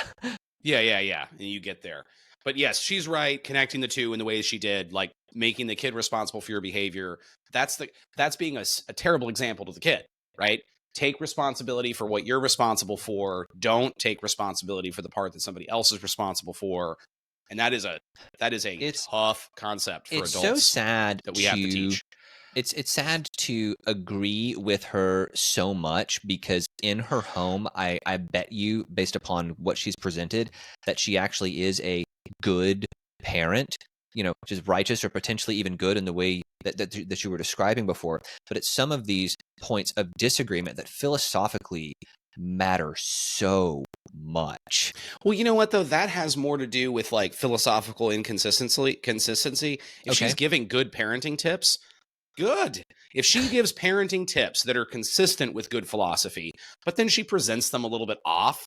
Yeah. And you get there. But yes, she's right. Connecting the two in the ways she did, like making the kid responsible for your behavior. That's being a terrible example to the kid, right? Take responsibility for what you're responsible for. Don't take responsibility for the part that somebody else is responsible for. And that is a tough concept for It's adults so sad that we have to teach. It's sad to agree with her so much, because in her home, I bet you, based upon what she's presented, that she actually is a good parent, which is righteous or potentially even good in the way that you were describing before. But it's some of these points of disagreement that philosophically matter so much. Well, you know what, though? That has more to do with like philosophical consistency. If she's giving good parenting tips, good. If she gives parenting tips that are consistent with good philosophy, but then she presents them a little bit off,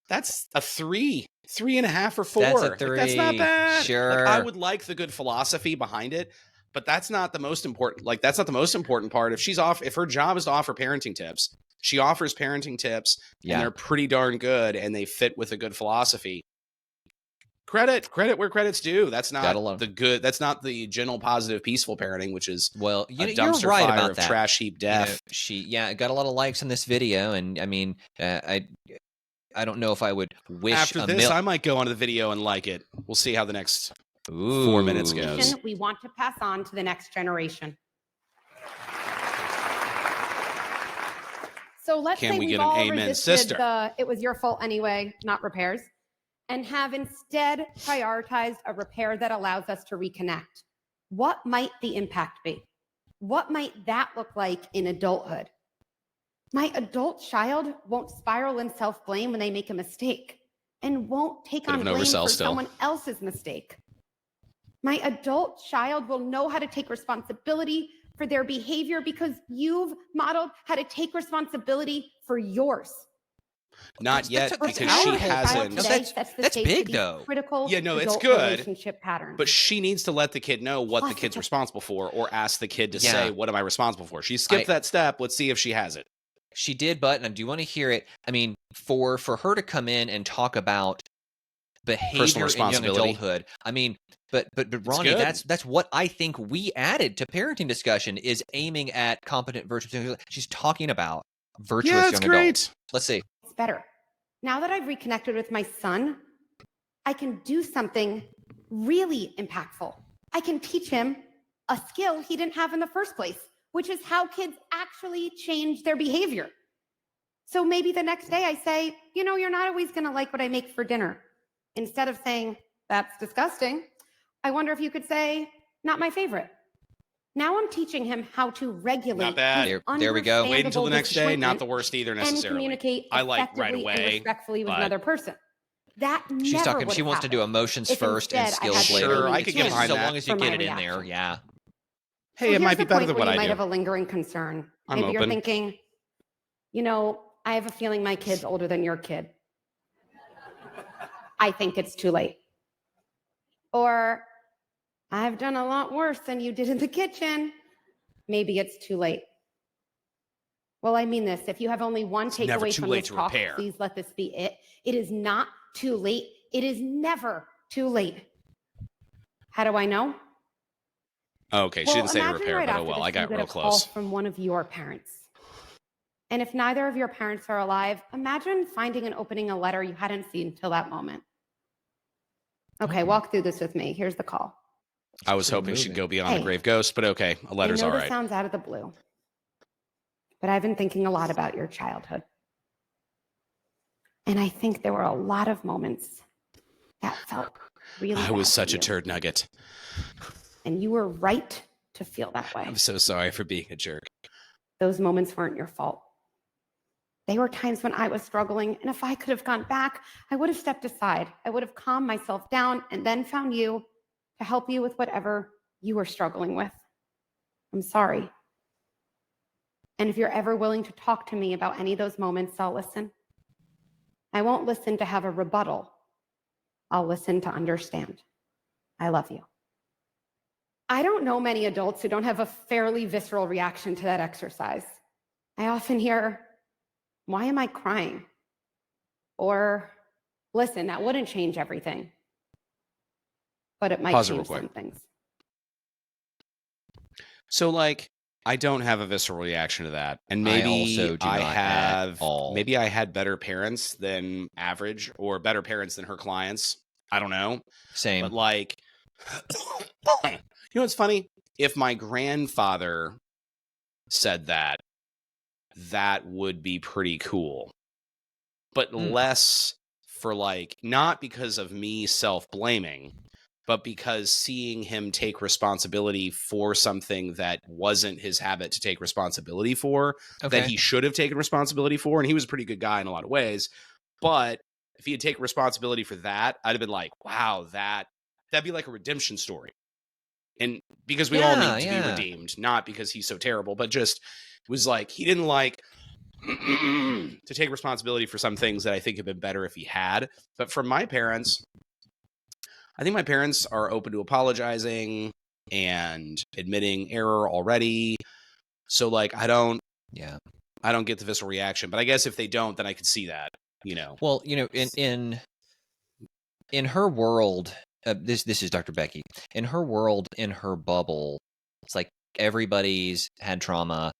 that's a 3.5 or 4. That's a 3. That's not bad. Sure. I would like the good philosophy behind it, but that's not the most important. That's not the most important part. If her job is to offer parenting tips, she offers parenting tips, and they're pretty darn good, and they fit with a good philosophy. Credit where credit's due. That's not That's not the general positive peaceful parenting, which is a dumpster you're right fire about of that. Trash heap death. She got a lot of likes on this video, and I mean, I don't know if I would wish after this. I might go onto the video and like it. We'll see how the next 4 minutes goes. We want to pass on to the next generation. So let's say we've all resisted the "it was your fault anyway," not repairs, and have instead prioritized a repair that allows us to reconnect. What might the impact be? What might that look like in adulthood? My adult child won't spiral in self-blame when they make a mistake, and won't take on blame for someone else's mistake. My adult child will know how to take responsibility for their behavior because you've modeled how to take responsibility for yours. Not yet, because she hasn't. That's big, though. Critical it's good. Relationship pattern. But she needs to let the kid know what the kid's responsible for, or ask the kid to say, "What am I responsible for?" She skipped that step. Let's see if she has it. She did, but, and I do want to hear it. I mean, for her to come in and talk about behavior in young adulthood, I mean, but Ronnie, that's what I think we added to parenting discussion, is aiming at competent, virtuous. She's talking about virtuous young adults. Let's see. It's better. Now that I've reconnected with my son, I can do something really impactful. I can teach him a skill he didn't have in the first place, which is how kids actually change their behavior. So maybe the next day I say, you're not always going to like what I make for dinner. Instead of saying, "That's disgusting," I wonder if you could say, "Not my favorite." Now I'm teaching him how to regulate. Not bad. There we go. Wait until the next day. Not the worst either necessarily. And communicate right away and respectfully with another person. That she's talking. She wants to do emotions first and skills later. Sure, I could get behind that. So long as you get it in there, yeah. Hey, it might be better than what I do. You might have a lingering concern. Maybe you're thinking, I have a feeling my kid's older than your kid. I think it's too late. Or, I've done a lot worse than you did in the kitchen. Maybe it's too late. Well, I mean this. If you have only one takeaway from this talk, please let this be it. It is not too late. It is never too late. How do I know? Okay, she didn't say to repair, but I got real close. From one of your parents. And if neither of your parents are alive, imagine finding and opening a letter you hadn't seen till that moment. Okay, walk through this with me. Here's the call. I was hoping she'd go beyond the grave ghost, but okay, a letter's all right. This sounds out of the blue, but I've been thinking a lot about your childhood. And I think there were a lot of moments that felt really bad. I was such a turd nugget. And you were right to feel that way. I'm so sorry for being a jerk. Those moments weren't your fault. They were times when I was struggling, and if I could have gone back, I would have stepped aside. I would have calmed myself down and then found you to help you with whatever you were struggling with. I'm sorry. And if you're ever willing to talk to me about any of those moments, I'll listen. I won't listen to have a rebuttal. I'll listen to understand. I love you. I don't know many adults who don't have a fairly visceral reaction to that exercise. I often hear, "Why am I crying?" Or, "Listen, that wouldn't change everything." but it might Pause it real change quick. some things. So, like, I don't have a visceral reaction to that, and I maybe also do not at all. maybe I had better parents than average, or better parents than her clients. I don't know, Same. but like, you know what's funny? If my grandfather said that, that would be pretty cool, but less for like, not because of me self-blaming, but because seeing him take responsibility for something that wasn't his habit to take responsibility for, that he should have taken responsibility for. And he was a pretty good guy in a lot of ways. But if he had taken responsibility for that, I'd have been like, wow, that'd be like a redemption story. And because we all need to be redeemed, not because he's so terrible, but just was like, he didn't like to take responsibility for some things that I think have been better if he had. But from my parents, I think my parents are open to apologizing and admitting error already. So like, I don't get the visceral reaction, but I guess if they don't, then I could see that, you know. Well, you know, in her world, this is Dr. Becky. In her world, in her bubble, it's like everybody's had trauma.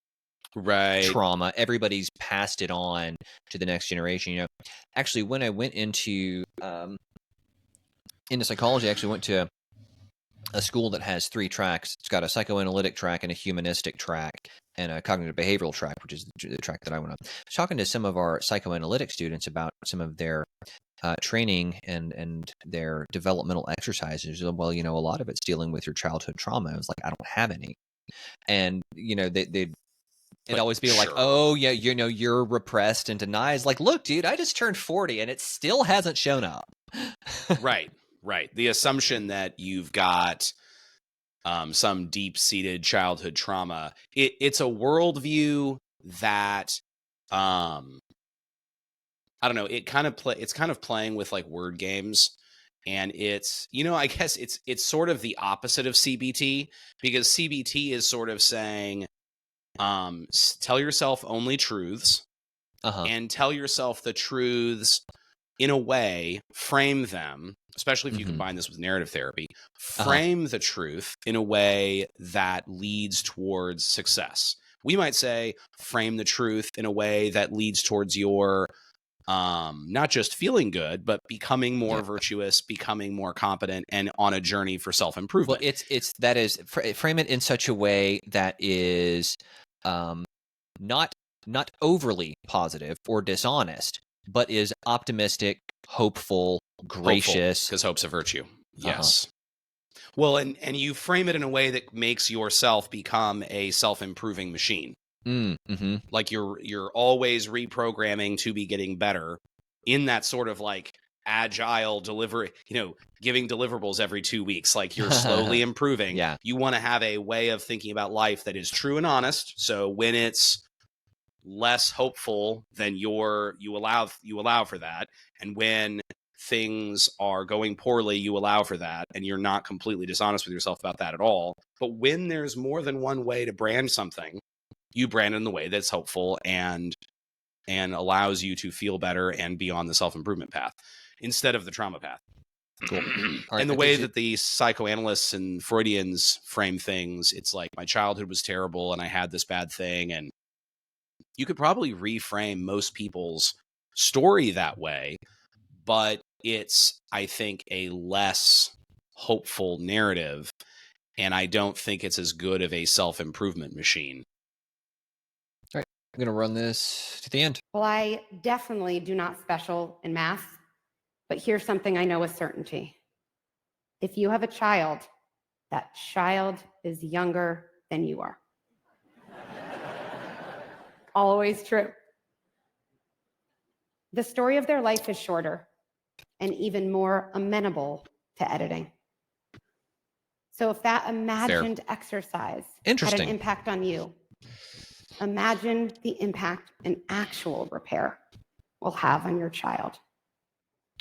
Everybody's passed it on to the next generation. You know, actually, when I went into psychology, I actually went to a school that has 3 tracks. It's got a psychoanalytic track and a humanistic track and a cognitive behavioral track, which is the track that I went on. I was talking to some of our psychoanalytic students about some of their training and their developmental exercises. Well, you know, a lot of it's dealing with your childhood trauma. I was like, I don't have any. And, you know, it'd always be like, oh, yeah, you know, you're repressed and denies. Like, look, dude, I just turned 40 and it still hasn't shown up. Right. The assumption that you've got some deep-seated childhood trauma, it's a worldview that, I don't know, it's kind of playing with like word games. And it's, you know, I guess it's sort of the opposite of CBT, because CBT is sort of saying, tell yourself only truths, and tell yourself the truths in a way, frame them, especially if you combine this with narrative therapy, frame the truth in a way that leads towards success. We might say, frame the truth in a way that leads towards your not just feeling good, but becoming more virtuous, becoming more competent, and on a journey for self-improvement. Well, frame it in such a way that is not overly positive or dishonest, but is optimistic, hopeful, gracious. Because hope's a virtue. Yes. Well, and you frame it in a way that makes yourself become a self-improving machine. Like you're always reprogramming to be getting better in that sort of like agile delivery, you know, giving deliverables every 2 weeks. Like you're slowly improving. Yeah. You want to have a way of thinking about life that is true and honest. So when it's less hopeful, then you allow for that. And when things are going poorly, you allow for that, and you're not completely dishonest with yourself about that at all. But when there's more than one way to brand something, you brand in the way that's hopeful and allows you to feel better and be on the self-improvement path instead of the trauma path. Cool. And the way that the psychoanalysts and Freudians frame things, it's like, my childhood was terrible and I had this bad thing. And you could probably reframe most people's story that way, but it's, I think, a less hopeful narrative. And I don't think it's as good of a self-improvement machine. All right, I'm going to run this to the end. Well, I definitely do not special in math, but here's something I know with certainty. If you have a child, that child is younger than you are. Always true. The story of their life is shorter and even more amenable to editing. So if that imagined exercise had an impact on you, imagine the impact an actual repair will have on your child.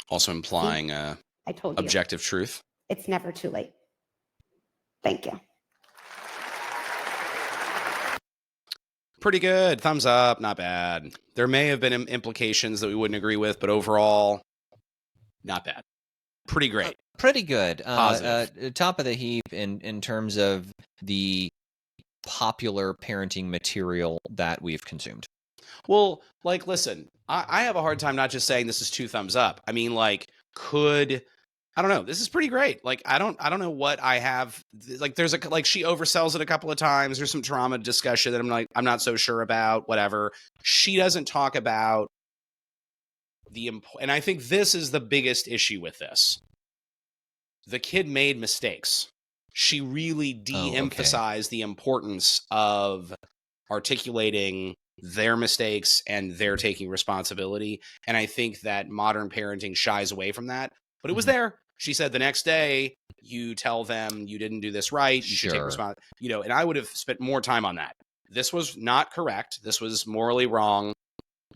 Also implying I told you, objective truth. It's never too late. Thank you. Pretty good. Thumbs up. Not bad. There may have been implications that we wouldn't agree with, but overall, not bad. pretty great. Pretty good. Positive. Top of the heap in terms of the popular parenting material that we've consumed. Well, like, listen, I have a hard time not just saying this is 2 thumbs up. I mean, like, I don't know. This is pretty great. Like, I don't know what I have. Like, there's like she oversells it a couple of times. There's some trauma discussion that I'm not so sure about. Whatever. She doesn't talk about and I think this is the biggest issue with this. The kid made mistakes. She really de-emphasized the importance of articulating their mistakes and their taking responsibility. And I think that modern parenting shies away from that. But it was there. She said the next day, you tell them you didn't do this right. You should take responsibility. You know, and I would have spent more time on that. This was not correct. This was morally wrong.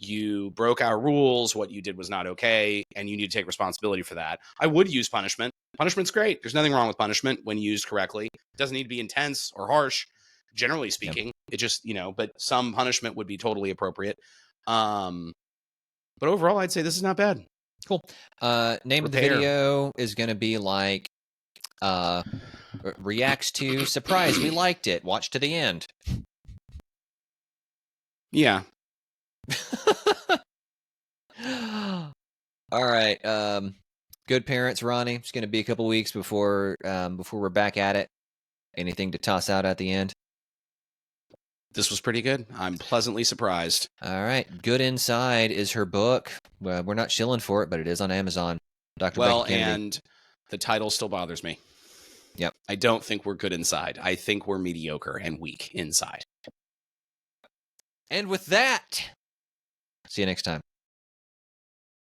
You broke our rules. What you did was not okay. And you need to take responsibility for that. I would use punishment. Punishment's great. There's nothing wrong with punishment when used correctly. It doesn't need to be intense or harsh, generally speaking. It just, you know, but some punishment would be totally appropriate. But overall, I'd say this is not bad. Cool. Name of the video is going to be like reacts to surprise. We liked it. Watch to the end. Yeah. All right. Good Parents, Ronnie. It's going to be a couple weeks before we're back at it. Anything to toss out at the end? This was pretty good. I'm pleasantly surprised. All right. Good Inside is her book. We're not shilling for it, but it is on Amazon. Dr. Becky Kennedy. And the title still bothers me. Yep. I don't think we're good inside. I think we're mediocre and weak inside. And with that, see you next time.